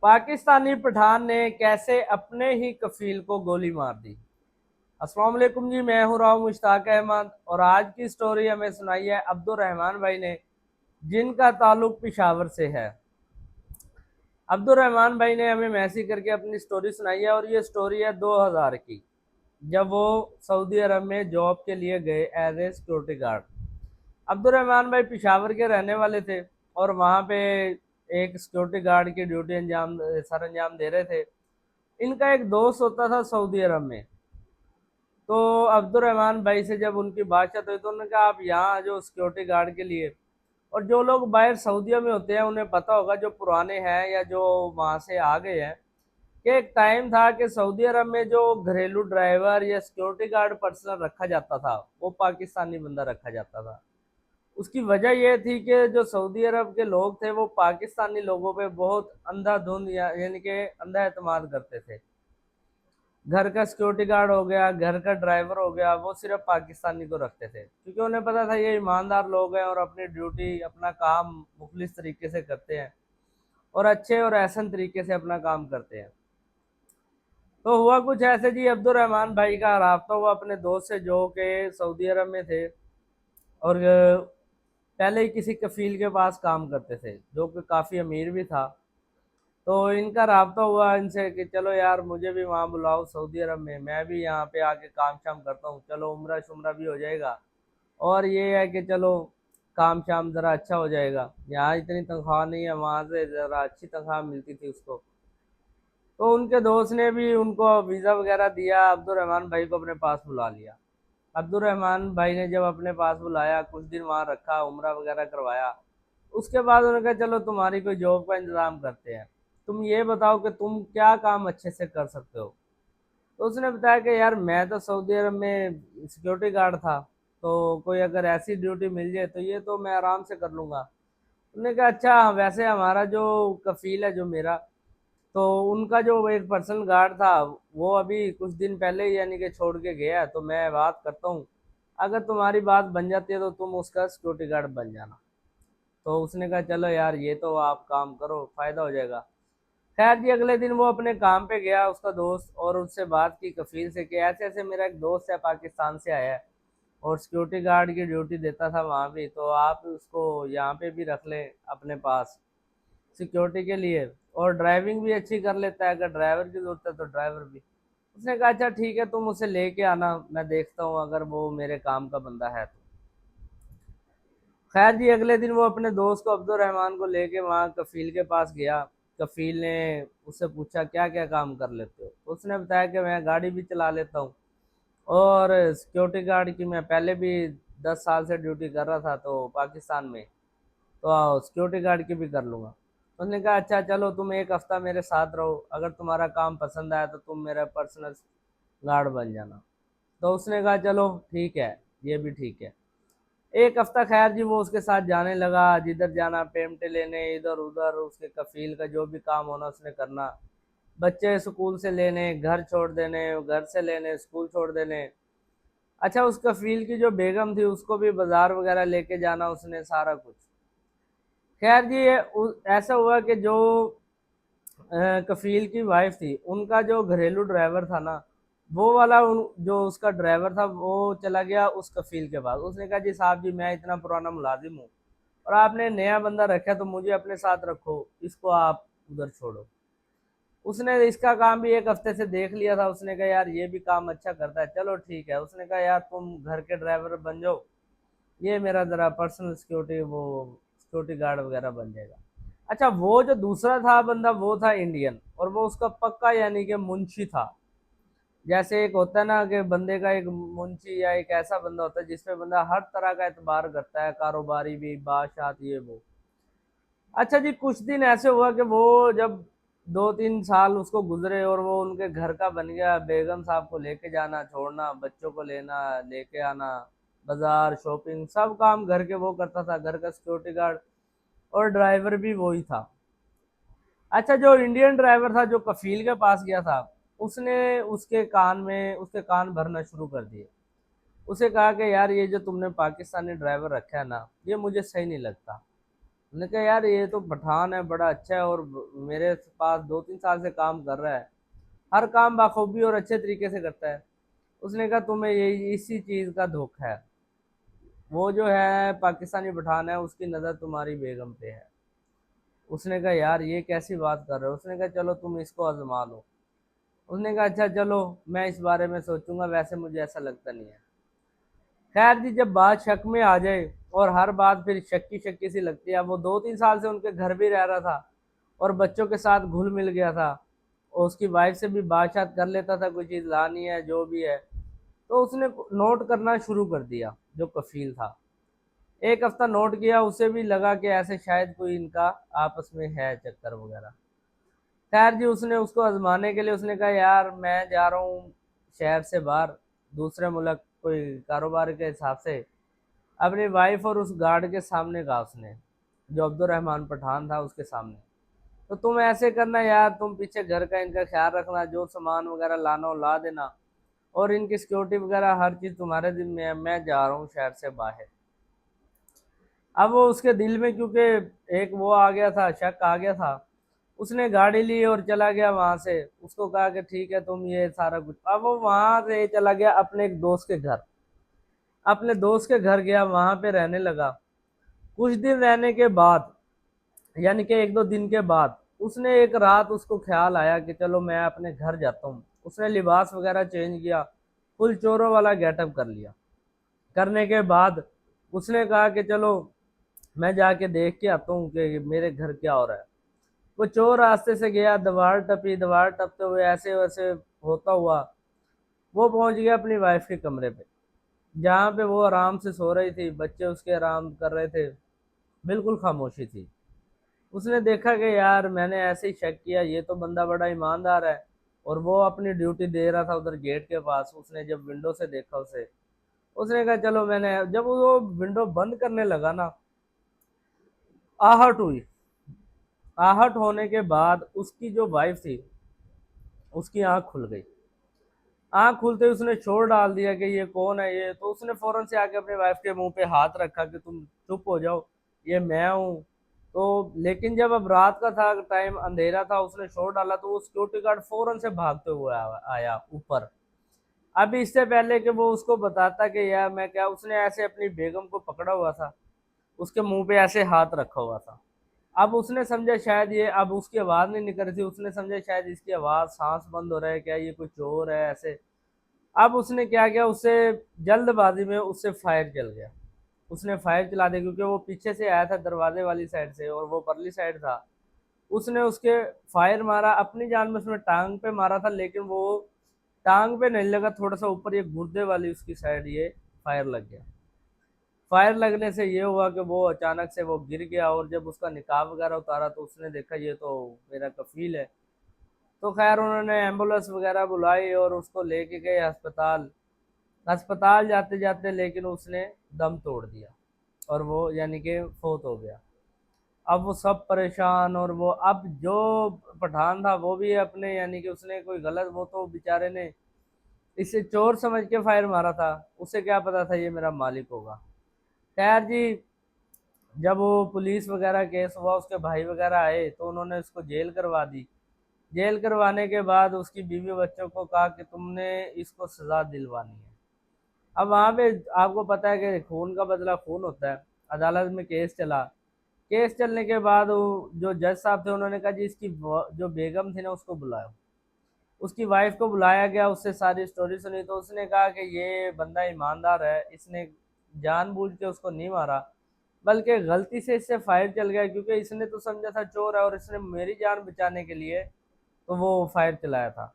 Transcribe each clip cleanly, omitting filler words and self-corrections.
पाकिस्तानी पठान ने कैसे अपने ही कफील को गोली मार दी। अस्सलाम वालेकुम जी, मैं हूँ राव मुश्ताक अहमद और आज की स्टोरी हमें सुनाई है अब्दुल रहमान भाई ने, जिनका ताल्लुक पिशावर से है। अब्दुल रहमान भाई ने हमें मैसेज करके अपनी स्टोरी सुनाई है और ये स्टोरी है 2000 की, जब वो सऊदी अरब में जॉब के लिए गए as a security guard. Abdul Rahman भाई पिशावर के रहने वाले थे और वहाँ पे एक सिक्योरिटी गार्ड की ड्यूटी सर अंजाम दे रहे थे। इनका एक दोस्त होता था सऊदी अरब में। तो अब्दुल रहमान भाई से जब उनकी बातचीत हुई तो उन्होंने कहा आप यहाँ जो सिक्योरिटी गार्ड के लिए, और जो लोग बाहर सऊदीया में होते हैं उन्हें पता होगा, जो पुराने हैं या जो वहाँ से आ गए हैं, कि एक टाइम था कि सऊदी अरब में जो घरेलू ड्राइवर या सिक्योरिटी गार्ड पर्सनल रखा जाता था वो पाकिस्तानी बंदा रखा जाता था। उसकी वजह यह थी कि जो सऊदी अरब के लोग थे वो पाकिस्तानी लोगों पे बहुत अंधाधुंध यानी कि अंधा एतमाद करते थे। घर का सिक्योरिटी गार्ड हो गया, घर का ड्राइवर हो गया, वो सिर्फ पाकिस्तानी को रखते थे क्योंकि उन्हें पता था ये ईमानदार लोग हैं और अपनी ड्यूटी अपना काम मुखलिस तरीके से करते हैं और अच्छे और एहसन तरीके से अपना काम करते हैं। तो हुआ कुछ ऐसे जी, अब्दुल रहमान भाई का राब्ता हुआ अपने दोस्त से जो कि सऊदी अरब में थे और पहले ही किसी कफील के पास काम करते थे जो कि काफ़ी अमीर भी था। तो इनका राब्ता हुआ इनसे कि चलो यार मुझे भी वहाँ बुलाओ सऊदी अरब में, मैं भी यहाँ पे आके काम शाम करता हूँ, चलो उम्रा शुम्रा भी हो जाएगा और ये है कि चलो काम शाम ज़रा अच्छा हो जाएगा। यहाँ इतनी तनख्वाह नहीं है, वहाँ से ज़रा अच्छी तनख्वाह मिलती थी उसको। तो उनके दोस्त ने भी उनको वीज़ा वगैरह दिया, अब्दुल रहमान भाई को अपने पास बुला लिया। अब्दुल रहमान भाई ने जब अपने पास बुलाया, कुछ दिन वहाँ रखा, उम्रा वगैरह करवाया, उसके बाद उन्होंने कहा चलो तुम्हारी कोई जॉब का इंतज़ाम करते हैं, तुम ये बताओ कि तुम क्या काम अच्छे से कर सकते हो। तो उसने बताया कि यार मैं तो सऊदी अरब में सिक्योरिटी गार्ड था, तो कोई अगर ऐसी ड्यूटी मिल जाए तो ये तो मैं आराम से कर लूँगा। उन्होंने कहा अच्छा, वैसे हमारा जो कफील है जो मेरा, तो उनका जो एक पर्सनल गार्ड था वो अभी कुछ दिन पहले ही यानी कि छोड़ के गया है, तो मैं बात करता हूँ, अगर तुम्हारी बात बन जाती है तो तुम उसका सिक्योरिटी गार्ड बन जाना। तो उसने कहा चलो यार ये तो आप काम करो, फायदा हो जाएगा। खैर जी, अगले दिन वो अपने काम पे गया उसका दोस्त और उससे बात की कफील से कि ऐसे ऐसे मेरा एक दोस्त है पाकिस्तान से आया है और सिक्योरिटी गार्ड की ड्यूटी देता था वहाँ भी, तो आप उसको यहाँ पे भी रख लें अपने पास सिक्योरिटी के लिए, और ड्राइविंग भी अच्छी कर लेता है, अगर ड्राइवर की जरूरत है तो ड्राइवर भी। उसने कहा अच्छा ठीक है, तुम उसे लेके आना, मैं देखता हूँ अगर वो मेरे काम का बंदा है तो। खैर जी, अगले दिन वो अपने दोस्त को अब्दुल रहमान को लेके वहाँ कफील के पास गया। कफील ने उससे पूछा क्या क्या काम कर लेते हो, तो उसने बताया कि मैं गाड़ी भी चला लेता हूँ और सिक्योरिटी गार्ड की मैं पहले भी 10 साल से ड्यूटी कर रहा था तो पाकिस्तान में, तो सिक्योरिटी गार्ड की भी कर लूँगा। उसने कहा अच्छा चलो तुम एक हफ्ता मेरे साथ रहो, अगर तुम्हारा काम पसंद आया तो तुम मेरा पर्सनल गार्ड बन जाना। तो उसने कहा चलो ठीक है, ये भी ठीक है। एक हफ्ता खैर जी वो उसके साथ जाने लगा, जिधर जाना पेमेंट लेने, इधर उधर उसके कफील का जो भी काम होना उसने करना, बच्चे स्कूल से लेने, घर छोड़ देने, घर से लेने, स्कूल छोड़ देने। अच्छा, उस कफील की जो बेगम थी उसको भी बाजार वगैरह लेके जाना उसने, सारा कुछ। खैर जी ऐसा हुआ कि जो कफील की वाइफ थी उनका जो घरेलू ड्राइवर था ना, वो वाला जो उसका ड्राइवर था वो चला गया उस कफील के पास। उसने कहा जी साहब जी, मैं इतना पुराना मुलाजिम हूँ और आपने नया बंदा रखा तो मुझे अपने साथ रखो, इसको आप उधर छोड़ो। उसने इसका काम भी एक हफ्ते से देख लिया था, उसने कहा यार ये भी काम अच्छा करता है, चलो ठीक है। उसने कहा यार तुम घर के ड्राइवर बन जाओ, ये मेरा ज़रा पर्सनल सिक्योरिटी वो सिक्योरिटी गार्ड वगैरह बन जाएगा। अच्छा, वो जो दूसरा था बंदा वो था इंडियन और वो उसका पक्का यानी कि मुंशी था। जैसे एक होता है ना कि बंदे का एक मुंशी या एक ऐसा बंदा होता है जिसपे बंदा हर तरह का एतबार करता है, कारोबारी भी, बादशाह ये वो। अच्छा जी, कुछ दिन ऐसे हुआ कि वो जब 2-3 साल उसको गुजरे और वो उनके घर का बन गया, बेगम साहब को लेके जाना छोड़ना, बच्चों को लेना लेके आना, बाजार शॉपिंग सब काम घर के वो करता था, घर का सिक्योरिटी गार्ड और ड्राइवर भी वही था। अच्छा, जो इंडियन ड्राइवर था जो कफील के पास गया था, उसने उसके कान भरना शुरू कर दिए। उसे कहा कि यार ये जो तुमने पाकिस्तानी ड्राइवर रखा है ना, ये मुझे सही नहीं लगता। मैंने कहा यार ये तो पठान है, बड़ा अच्छा है और मेरे पास 2-3 साल से काम कर रहा है, हर काम बाखूबी और अच्छे तरीके से करता है। उसने कहा तुम्हें ये इसी चीज़ का धोखा है, वो जो है पाकिस्तानी पठान है, उसकी नज़र तुम्हारी बेगम पे है। उसने कहा यार ये कैसी बात कर रहे हो। उसने कहा चलो तुम इसको आजमा लो। उसने कहा अच्छा चलो, मैं इस बारे में सोचूंगा, वैसे मुझे ऐसा लगता नहीं है। खैर जी, जब बात शक में आ जाए और हर बात फिर शक्की शक्की सी लगती है। अब वो 2-3 साल से उनके घर भी रह रहा था और बच्चों के साथ घुल मिल गया था और उसकी वाइफ से भी बातचीत कर लेता था, कोई चीज़ लानी है जो भी है। तो उसने नोट करना शुरू कर दिया, जो कफील था। एक हफ्ता नोट किया, उसे भी लगा कि ऐसे शायद कोई इनका आपस में है चक्कर वगैरह। खैर जी, उसने उसको आजमाने के लिए उसने कहा यार मैं जा रहा हूँ शहर से बाहर, दूसरे मुल्क, कोई कारोबार के हिसाब से। अपनी वाइफ और उस गार्ड के सामने कहा उसने, जो अब्दुल रहमान पठान था उसके सामने, तो तुम ऐसे करना यार, तुम पीछे घर का इनका ख्याल रखना, जो सामान वगैरह लाना हो ला देना, और इनकी सिक्योरिटी वगैरह हर चीज़ तुम्हारे जिम्मे है, मैं जा रहा हूँ शहर से बाहर। अब वो उसके दिल में क्योंकि एक वो आ गया था, शक आ गया था, उसने गाड़ी ली और चला गया वहां से। उसको कहा कि ठीक है तुम ये सारा कुछ। अब वो वहां से चला गया अपने एक दोस्त के घर, अपने दोस्त के घर गया, वहां पे रहने लगा। कुछ दिन रहने के बाद, यानी कि 1-2 दिन के बाद, उसने एक रात उसको ख्याल आया कि चलो मैं अपने घर जाता हूँ। उसने लिबास वगैरह चेंज किया, फुल चोरों वाला गेटअप कर लिया। करने के बाद उसने कहा कि चलो मैं जाके देख के आता हूँ कि मेरे घर क्या हो रहा है। वो चोर रास्ते से गया, दीवार टपी, दीवार टपते हुए ऐसे वैसे होता हुआ वो पहुंच गया अपनी वाइफ के कमरे पे, जहाँ पे वो आराम से सो रही थी, बच्चे उसके आराम कर रहे थे, बिल्कुल खामोशी थी। उसने देखा कि यार मैंने ऐसे ही शक किया, ये तो बंदा बड़ा ईमानदार है और वो अपनी ड्यूटी दे रहा था उधर गेट के पास। उसने जब विंडो से देखा उसे, उसने कहा चलो, मैंने जब वो विंडो बंद करने लगा ना, आहट हुई। आहट होने के बाद उसकी जो वाइफ थी, उसकी आंख खुल गई। आंख खुलते ही उसने शोर डाल दिया कि ये कौन है ये। तो उसने फौरन से आके अपनी वाइफ के मुंह पे हाथ रखा कि तुम चुप हो जाओ, ये मैं हूँ। तो लेकिन जब अब रात का था, टाइम अंधेरा था, उसने शोर डाला तो वो सिक्योरिटी गार्ड फौरन से भागते हुए आया ऊपर। अभी इससे पहले कि वो उसको बताता कि यार मैं क्या, उसने ऐसे अपनी बेगम को पकड़ा हुआ था, उसके मुंह पे ऐसे हाथ रखा हुआ था। अब उसने समझा शायद ये, अब उसकी आवाज़ नहीं निकल रही थी, उसने समझा शायद इसकी आवाज़, सांस बंद हो रहा है क्या, ये कोई चोर है ऐसे। अब उसने क्या किया, उससे जल्दबाजी में उससे फायर चल गया। उसने फायर चला दिया क्योंकि वो पीछे से आया था दरवाजे वाली साइड से और वो परली साइड था। उसने उसके फायर मारा, अपनी जान में उसने टांग पे मारा था, लेकिन वो टांग पे नहीं लगा, थोड़ा सा ऊपर ये गुर्दे वाली उसकी साइड ये फायर लग गया। फायर लगने से ये हुआ कि वो अचानक से वो गिर गया और जब उसका निकाब वगैरह उतारा तो उसने देखा ये तो मेरा कफील है। तो खैर उन्होंने एम्बुलेंस वगैरह बुलाई और उसको लेके गए अस्पताल। अस्पताल जाते जाते लेकिन उसने दम तोड़ दिया और वो यानी कि फोत हो गया। अब वो सब परेशान, और वो अब जो पठान था वो भी अपने, यानी कि उसने कोई गलत, वो तो बेचारे ने इसे चोर समझ के फायर मारा था, उसे क्या पता था ये मेरा मालिक होगा। खैर जी, जब वो पुलिस वगैरह केस हुआ, उसके भाई वगैरह आए तो उन्होंने उसको जेल करवा दी। जेल करवाने के बाद उसकी बीवी बच्चों को कहा कि तुमने इसको सजा दिलवानी है। अब वहाँ पे आपको पता है कि खून का बदला खून होता है। अदालत में केस चला। केस चलने के बाद वो जो जज साहब थे उन्होंने कहा जी इसकी जो बेगम थी ना उसको बुलाओ। उसकी वाइफ को बुलाया गया, उससे सारी स्टोरी सुनी तो उसने कहा कि ये बंदा ईमानदार है, इसने जानबूझ के उसको नहीं मारा, बल्कि गलती से इससे फायर चल गया क्योंकि इसने तो समझा था चोर है और इसने मेरी जान बचाने के लिए तो वो फायर चलाया था।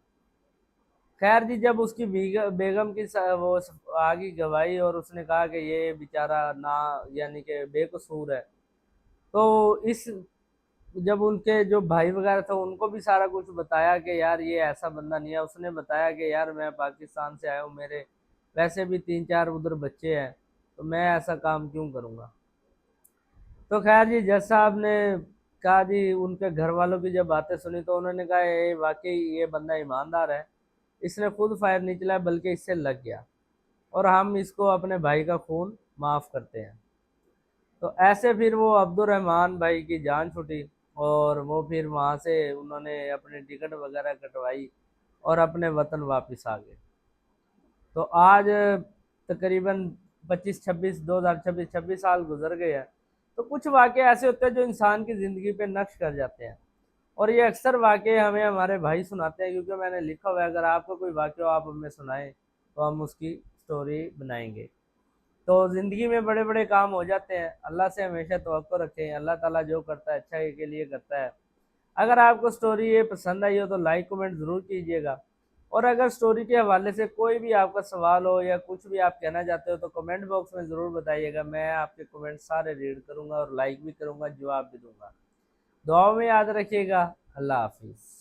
खैर जी, जब उसकी बेगम की वो आ गई गवाही और उसने कहा कि ये बेचारा ना, यानी कि बेकसूर है, तो इस जब उनके जो भाई वगैरह थे उनको भी सारा कुछ बताया कि यार ये ऐसा बंदा नहीं है। उसने बताया कि यार मैं पाकिस्तान से आया हूँ, मेरे वैसे भी 3-4 उधर बच्चे हैं, तो मैं ऐसा काम क्यों करूँगा। तो खैर जी, जज साहब ने कहा जी, उनके घर वालों की जब बातें सुनी तो उन्होंने कहा ये वाकई ये बंदा ईमानदार है, इसने खुद फायर नहीं चलाया बल्कि इससे लग गया, और हम इसको अपने भाई का खून माफ़ करते हैं। तो ऐसे फिर वो अब्दुलरहमान भाई की जान छूटी, और वो फिर वहाँ से उन्होंने अपनी टिकट वगैरह कटवाई और अपने वतन वापस आ गए। तो आज तकरीबन 26 साल गुजर गए हैं। तो कुछ वाक़े ऐसे होते हैं जो इंसान की ज़िंदगी पे नक्श कर जाते हैं, और ये अक्सर वाक़े हमें हमारे भाई सुनाते हैं, क्योंकि मैंने लिखा हुआ है अगर आपको कोई वाक़या आप हमें सुनाएं तो हम उसकी स्टोरी बनाएंगे। तो ज़िंदगी में बड़े बड़े काम हो जाते हैं, अल्लाह से हमेशा तवक्को रखें, अल्लाह ताला जो करता है अच्छा ही के लिए करता है। अगर आपको स्टोरी ये पसंद आई हो तो लाइक कमेंट ज़रूर कीजिएगा, और अगर स्टोरी के हवाले से कोई भी आपका सवाल हो या कुछ भी आप कहना चाहते हो तो कमेंट बॉक्स में ज़रूर बताइएगा। मैं आपके कमेंट सारे रीड करूँगा और लाइक भी करूँगा, जवाब भी दूँगा। दुआ में याद रखिएगा। अल्लाह हाफिज़।